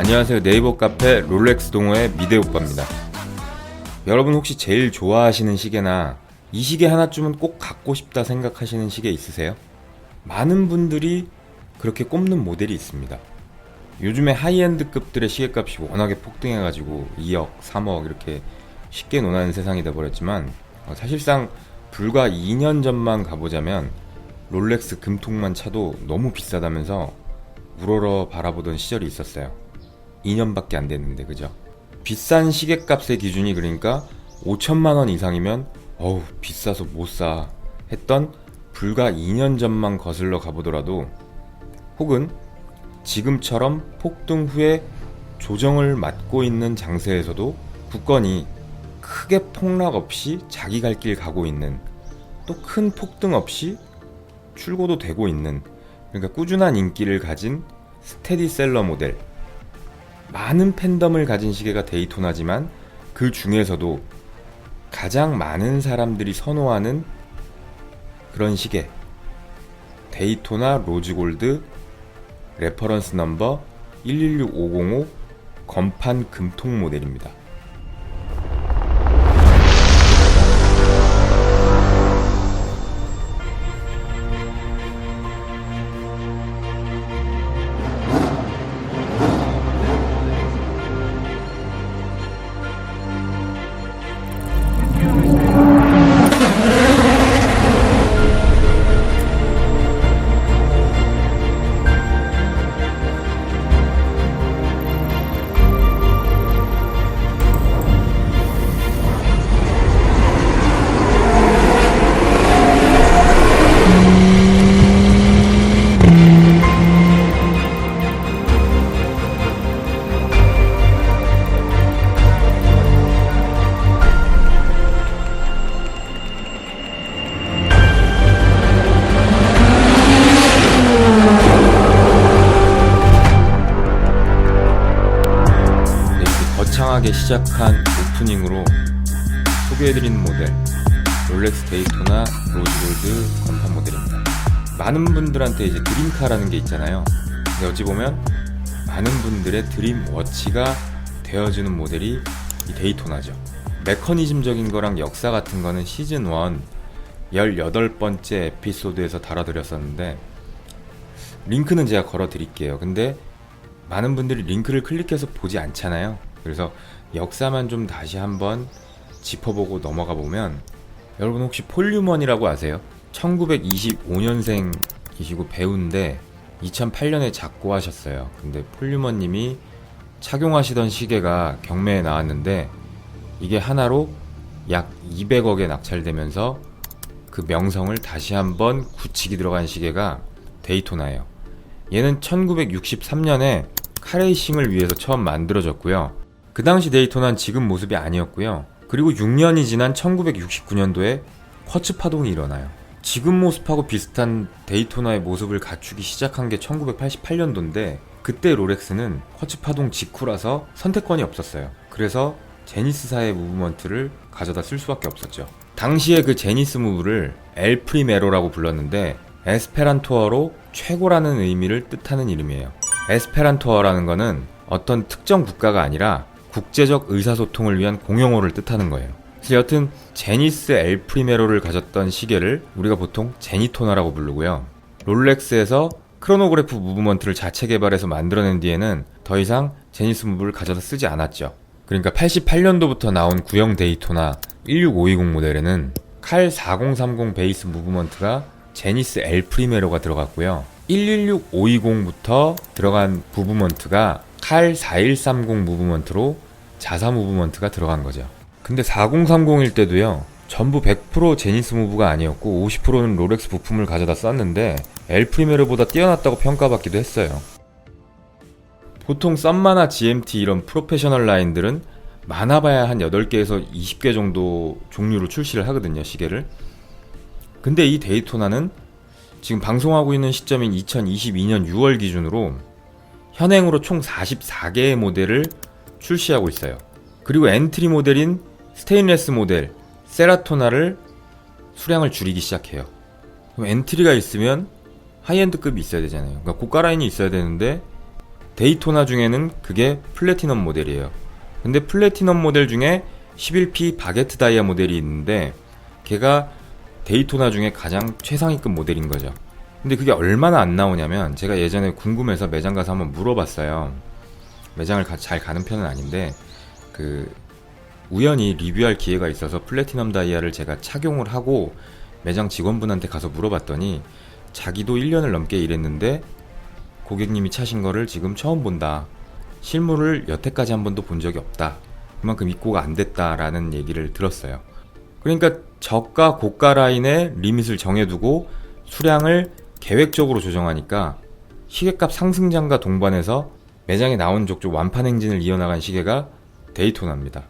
안녕하세요. 네이버 카페 롤렉스 동호회 미대오빠입니다. 여러분 혹시 제일 좋아하시는 시계나 이 시계 하나쯤은 꼭 갖고 싶다 생각하시는 시계 있으세요? 많은 분들이 그렇게 꼽는 모델이 있습니다. 요즘에 하이엔드급들의 시계값이 워낙에 폭등해가지고 2억, 3억 이렇게 쉽게 논하는 세상이 돼버렸지만 사실상 불과 2년 전만 가보자면 롤렉스 금통만 차도 너무 비싸다면서 우러러 바라보던 시절이 있었어요. 2년밖에 안 됐는데, 그죠? 비싼 시계값의 기준이 그러니까 5천만 원 이상이면 어우 비싸서 못 사 했던 불과 2년 전만 거슬러 가보더라도, 혹은 지금처럼 폭등 후에 조정을 맞고 있는 장세에서도 굳건히 크게 폭락 없이 자기 갈 길 가고 있는, 또 큰 폭등 없이 출고도 되고 있는, 그러니까 꾸준한 인기를 가진 스테디셀러 모델, 많은 팬덤을 가진 시계가 데이토나지만 그 중에서도 가장 많은 사람들이 선호하는 그런 시계, 데이토나 로즈골드 레퍼런스 넘버 116505 건판 금통 모델입니다. 거창하게 시작한 오프닝으로 소개해드리는 모델, 롤렉스 데이토나 로즈골드 건판 모델입니다. 많은 분들한테 이제 드림카라는 게 있잖아요. 근데 어찌 보면 많은 분들의 드림워치가 되어주는 모델이 이 데이토나죠. 메커니즘적인 거랑 역사 같은 거는 시즌 1 18번째 에피소드에서 다뤄드렸었는데, 링크는 제가 걸어드릴게요. 근데 많은 분들이 링크를 클릭해서 보지 않잖아요. 그래서 역사만 좀 다시 한번 짚어보고 넘어가 보면, 여러분 혹시 폴유먼이라고 아세요? 1925년생이시고 배우인데 2008년에 작고하셨어요. 근데 폴유먼님이 착용하시던 시계가 경매에 나왔는데 이게 하나로 약 200억에 낙찰되면서 그 명성을 다시 한번 굳히기 들어간 시계가 데이토나예요. 얘는 1963년에 카레이싱을 위해서 처음 만들어졌고요. 그 당시 데이토나는 지금 모습이 아니었고요. 그리고 6년이 지난 1969년도에 쿼츠 파동이 일어나요. 지금 모습하고 비슷한 데이토나의 모습을 갖추기 시작한 게 1988년도인데 그때 롤렉스는 쿼츠 파동 직후라서 선택권이 없었어요. 그래서 제니스사의 무브먼트를 가져다 쓸 수밖에 없었죠. 당시에 그 제니스 무브를 엘 프리메로라고 불렀는데 에스페란토어로 최고라는 의미를 뜻하는 이름이에요. 에스페란토어라는 거는 어떤 특정 국가가 아니라 국제적 의사소통을 위한 공용어를 뜻하는 거예요. 그래서 여튼 제니스 엘 프리메로를 가졌던 시계를 우리가 보통 제니토나라고 부르고요. 롤렉스에서 크로노그래프 무브먼트를 자체 개발해서 만들어낸 뒤에는 더 이상 제니스 무브를 가져다 쓰지 않았죠. 그러니까 88년도부터 나온 구형 데이토나 16520 모델에는 칼 4030 베이스 무브먼트가 제니스 엘 프리메로가 들어갔고요. 116520부터 들어간 무브먼트가 칼 4130 무브먼트로 자사 무브먼트가 들어간 거죠. 근데 4030일 때도요, 전부 100% 제니스 무브가 아니었고 50%는 롤렉스 부품을 가져다 썼는데 엘 프리메로보다 뛰어났다고 평가받기도 했어요. 보통 썸마나 GMT 이런 프로페셔널 라인들은 많아봐야 한 8개에서 20개 정도 종류로 출시를 하거든요, 시계를. 근데 이 데이토나는 지금 방송하고 있는 시점인 2022년 6월 기준으로 현행으로 총 44개의 모델을 출시하고 있어요. 그리고 엔트리 모델인 스테인레스 모델 세라토나를 수량을 줄이기 시작해요. 그럼 엔트리가 있으면 하이엔드급이 있어야 되잖아요. 그러니까 고가 라인이 있어야 되는데 데이토나 중에는 그게 플래티넘 모델이에요. 근데 플래티넘 모델 중에 11P 바게트 다이아 모델이 있는데 걔가 데이토나 중에 가장 최상위급 모델인 거죠. 근데 그게 얼마나 안 나오냐면 제가 예전에 궁금해서 매장 가서 한번 물어봤어요. 매장을 잘 가는 편은 아닌데 우연히 리뷰할 기회가 있어서 플래티넘 다이아를 제가 착용을 하고 매장 직원분한테 가서 물어봤더니 자기도 1년을 넘게 일했는데 고객님이 차신 거를 지금 처음 본다. 실물을 여태까지 한 번도 본 적이 없다. 그만큼 입고가 안 됐다라는 얘기를 들었어요. 그러니까 저가 고가 라인의 리밋을 정해두고 수량을 계획적으로 조정하니까 시계값 상승장과 동반해서 매장에 나온 족족 완판 행진을 이어나간 시계가 데이토나입니다.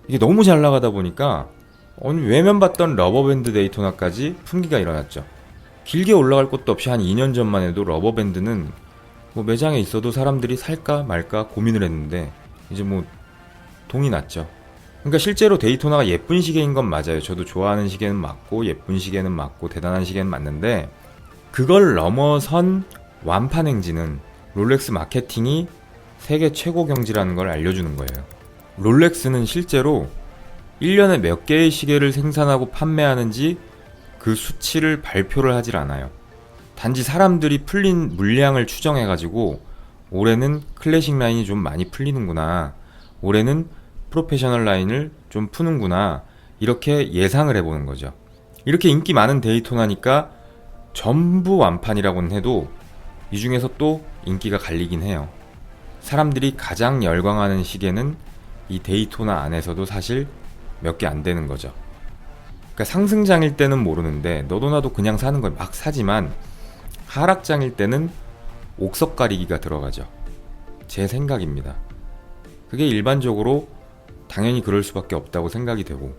이게 너무 잘 나가다 보니까 외면 받던 러버밴드 데이토나까지 품귀가 일어났죠. 길게 올라갈 것도 없이 한 2년 전만 해도 러버밴드는 매장에 있어도 사람들이 살까 말까 고민을 했는데 이제 동이 났죠. 그러니까 실제로 데이토나가 예쁜 시계인 건 맞아요. 저도 좋아하는 시계는 맞고 예쁜 시계는 맞고 대단한 시계는 맞는데 그걸 넘어선 완판 행진은 롤렉스 마케팅이 세계 최고 경지라는 걸 알려주는 거예요. 롤렉스는 실제로 1년에 몇 개의 시계를 생산하고 판매하는지 그 수치를 발표를 하질 않아요. 단지 사람들이 풀린 물량을 추정해가지고 올해는 클래식 라인이 좀 많이 풀리는구나, 올해는 프로페셔널 라인을 좀 푸는구나, 이렇게 예상을 해보는 거죠. 이렇게 인기 많은 데이토나니까 전부 완판이라고는 해도 이 중에서 또 인기가 갈리긴 해요. 사람들이 가장 열광하는 시계는 이 데이토나 안에서도 사실 몇 개 안 되는 거죠. 그러니까 상승장일 때는 모르는데 너도 나도 그냥 사는 걸 막 사지만 하락장일 때는 옥석 가리기가 들어가죠. 제 생각입니다. 그게 일반적으로 당연히 그럴 수밖에 없다고 생각이 되고,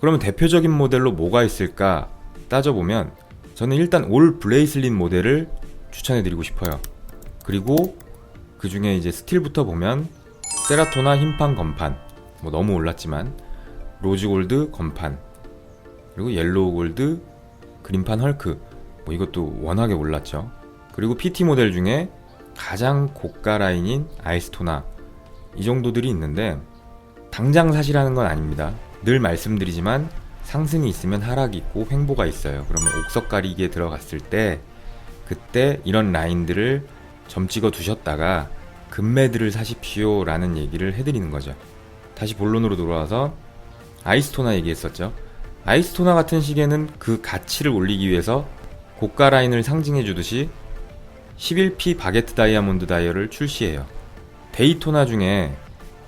그러면 대표적인 모델로 뭐가 있을까 따져보면 저는 일단 올 브레이슬릿 모델을 추천해드리고 싶어요. 그리고 그 중에 이제 스틸부터 보면 세라토나 흰판 건판, 너무 올랐지만 로즈 골드 건판, 그리고 옐로우 골드 그린판 헐크, 이것도 워낙에 올랐죠. 그리고 PT 모델 중에 가장 고가 라인인 아이스토나, 이 정도들이 있는데 당장 사시라는 건 아닙니다. 늘 말씀드리지만 상승이 있으면 하락이 있고 횡보가 있어요. 그러면 옥석 가리기에 들어갔을 때 그때 이런 라인들을 점 찍어 두셨다가 금매들을 사십시오 라는 얘기를 해드리는 거죠. 다시 본론으로 돌아와서 아이스토나 얘기했었죠. 아이스토나 같은 시계는 그 가치를 올리기 위해서 고가 라인을 상징해 주듯이 11P 바게트 다이아몬드 다이얼을 출시해요. 데이토나 중에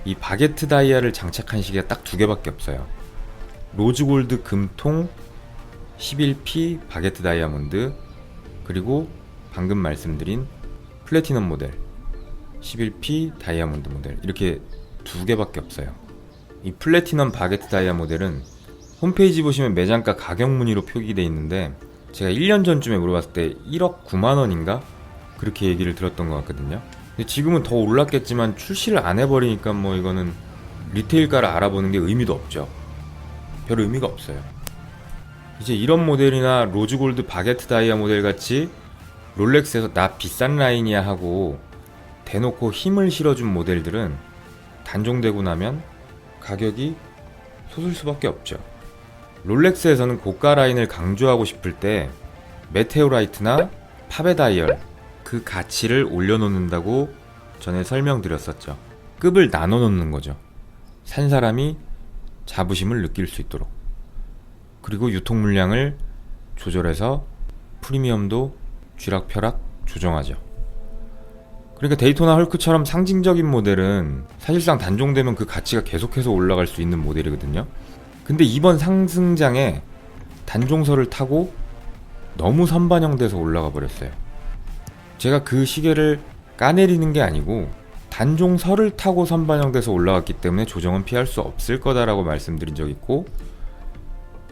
이 바게트 다이아를 장착한 시계가 딱 2개밖에 없어요. 로즈골드 금통 11P 바게트 다이아몬드, 그리고 방금 말씀드린 플래티넘 모델 11P 다이아몬드 모델, 이렇게 2개밖에 없어요. 이 플래티넘 바게트 다이아 모델은 홈페이지 보시면 매장가 가격 문의로 표기되어 있는데 제가 1년 전쯤에 물어봤을 때 1억 9만 원인가? 그렇게 얘기를 들었던 것 같거든요. 근데 지금은 더 올랐겠지만 출시를 안 해버리니까 이거는 리테일가를 알아보는 게 의미도 없죠. 별 의미가 없어요. 이제 이런 모델이나 로즈골드 바게트 다이아 모델 같이 롤렉스에서 나 비싼 라인이야 하고 대놓고 힘을 실어준 모델들은 단종되고 나면 가격이 솟을 수밖에 없죠. 롤렉스에서는 고가 라인을 강조하고 싶을 때 메테오라이트나 파베 다이얼, 그 가치를 올려놓는다고 전에 설명드렸었죠. 급을 나눠 놓는 거죠. 산 사람이 자부심을 느낄 수 있도록. 그리고 유통 물량을 조절해서 프리미엄도 쥐락펴락 조정하죠. 그러니까 데이토나 헐크처럼 상징적인 모델은 사실상 단종되면 그 가치가 계속해서 올라갈 수 있는 모델이거든요. 근데 이번 상승장에 단종설을 타고 너무 선반영돼서 올라가 버렸어요. 제가 그 시계를 까내리는 게 아니고 단종설을 타고 선반영돼서 올라갔기 때문에 조정은 피할 수 없을 거다라고 말씀드린 적 있고,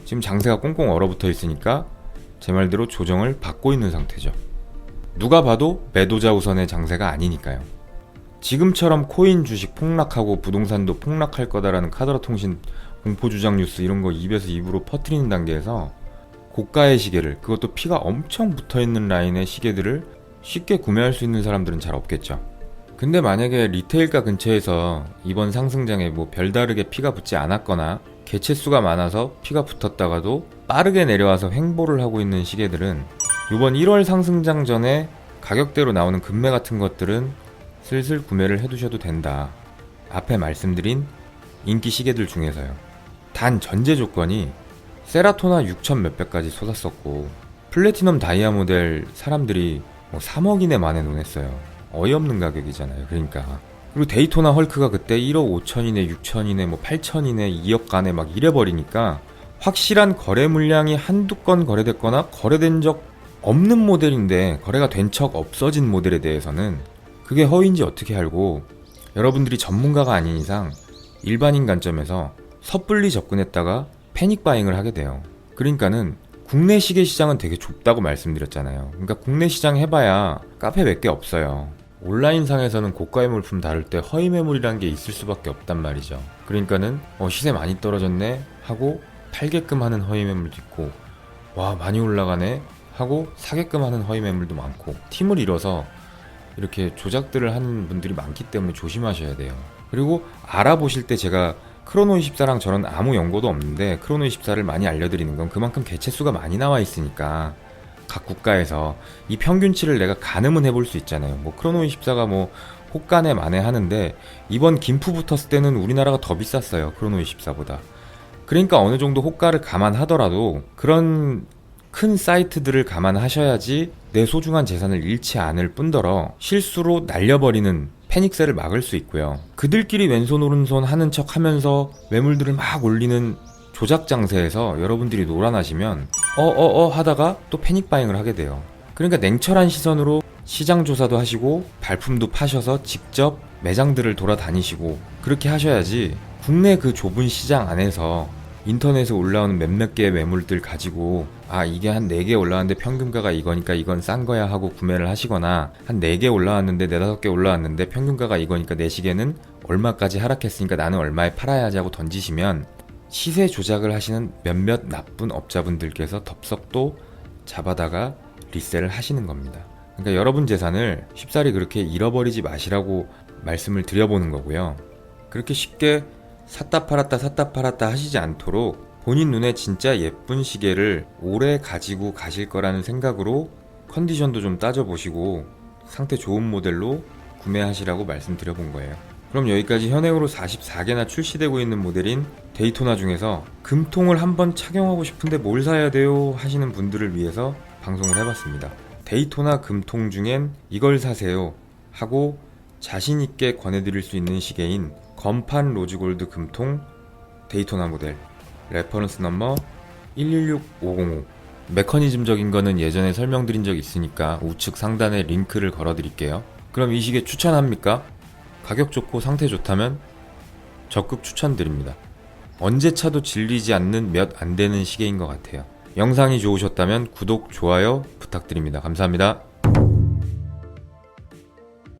지금 장세가 꽁꽁 얼어붙어 있으니까 제 말대로 조정을 받고 있는 상태죠. 누가 봐도 매도자 우선의 장세가 아니니까요. 지금처럼 코인 주식 폭락하고 부동산도 폭락할 거다라는 카더라 통신 공포주장 뉴스 이런 거 입에서 입으로 퍼뜨리는 단계에서 고가의 시계를, 그것도 피가 엄청 붙어있는 라인의 시계들을 쉽게 구매할 수 있는 사람들은 잘 없겠죠. 근데 만약에 리테일가 근처에서 이번 상승장에 뭐 별다르게 피가 붙지 않았거나 개체수가 많아서 피가 붙었다가도 빠르게 내려와서 횡보를 하고 있는 시계들은 이번 1월 상승장 전에 가격대로 나오는 금매 같은 것들은 슬슬 구매를 해두셔도 된다. 앞에 말씀드린 인기 시계들 중에서요. 단 전제 조건이 세라토나 6천 몇백까지 쏟았었고 플래티넘 다이아 모델 사람들이 뭐 3억 이내 만에 논했어요. 어이없는 가격이잖아요. 그러니까. 그리고 데이토나 헐크가 그때 1억 5천 이내, 6천 이내, 뭐 8천 이내, 2억 간에 막 이래버리니까 확실한 거래 물량이 한두 건 거래됐거나 거래된 적 없는 모델인데 거래가 된 척 없어진 모델에 대해서는 그게 허위인지 어떻게 알고, 여러분들이 전문가가 아닌 이상 일반인 관점에서 섣불리 접근했다가 패닉 바잉을 하게 돼요. 그러니까는 국내 시계 시장은 되게 좁다고 말씀드렸잖아요. 그러니까 국내 시장 해봐야 카페 몇 개 없어요. 온라인상에서는 고가의 물품 다룰 때 허위 매물이란 게 있을 수밖에 없단 말이죠. 그러니까는 시세 많이 떨어졌네 하고 팔게끔 하는 허위 매물도 있고, 와 많이 올라가네 하고 사게끔 하는 허위 매물도 많고, 팀을 이뤄서 이렇게 조작들을 하는 분들이 많기 때문에 조심하셔야 돼요. 그리고 알아보실 때 제가 크로노24랑 저런 아무 연고도 없는데 크로노24를 많이 알려드리는 건 그만큼 개체수가 많이 나와 있으니까 각 국가에서 이 평균치를 내가 가늠은 해볼 수 있잖아요. 뭐 크로노24가 뭐 호가네 만에 하는데 이번 김프 붙었을 때는 우리나라가 더 비쌌어요. 크로노24보다. 그러니까 어느 정도 호가를 감안하더라도 그런 큰 사이트들을 감안하셔야지 내 소중한 재산을 잃지 않을 뿐더러 실수로 날려버리는 패닉셀을 막을 수 있고요. 그들끼리 왼손 오른손 하는 척 하면서 매물들을 막 올리는 조작 장세에서 여러분들이 놀아나시면 하다가 또 패닉 바잉을 하게 돼요. 그러니까 냉철한 시선으로 시장 조사도 하시고 발품도 파셔서 직접 매장들을 돌아다니시고 그렇게 하셔야지 국내 그 좁은 시장 안에서 인터넷에 올라오는 몇몇 개의 매물들 가지고 이게 한 4개 올라왔는데 평균가가 이거니까 이건 싼 거야 하고 구매를 하시거나, 한 4개 올라왔는데 4-5개 올라왔는데 평균가가 이거니까 내 시계는 얼마까지 하락했으니까 나는 얼마에 팔아야지 하고 던지시면 시세 조작을 하시는 몇몇 나쁜 업자분들께서 덥석 잡아다가 리셀을 하시는 겁니다. 그러니까 여러분 재산을 쉽사리 그렇게 잃어버리지 마시라고 말씀을 드려보는 거고요. 그렇게 쉽게 샀다 팔았다 하시지 않도록 본인 눈에 진짜 예쁜 시계를 오래 가지고 가실 거라는 생각으로 컨디션도 좀 따져보시고 상태 좋은 모델로 구매하시라고 말씀드려본 거예요. 그럼 여기까지 현행으로 44개나 출시되고 있는 모델인 데이토나 중에서 금통을 한번 착용하고 싶은데 뭘 사야 돼요 하시는 분들을 위해서 방송을 해봤습니다. 데이토나 금통 중엔 이걸 사세요 하고 자신있게 권해드릴 수 있는 시계인 건판 로즈골드 금통 데이토나 모델 레퍼런스 넘버 116505. 메커니즘적인 거는 예전에 설명드린 적 있으니까 우측 상단에 링크를 걸어드릴게요. 그럼 이 시계 추천합니까? 가격 좋고 상태 좋다면 적극 추천드립니다. 언제 차도 질리지 않는 몇 안 되는 시계인 것 같아요. 영상이 좋으셨다면 구독, 좋아요 부탁드립니다. 감사합니다.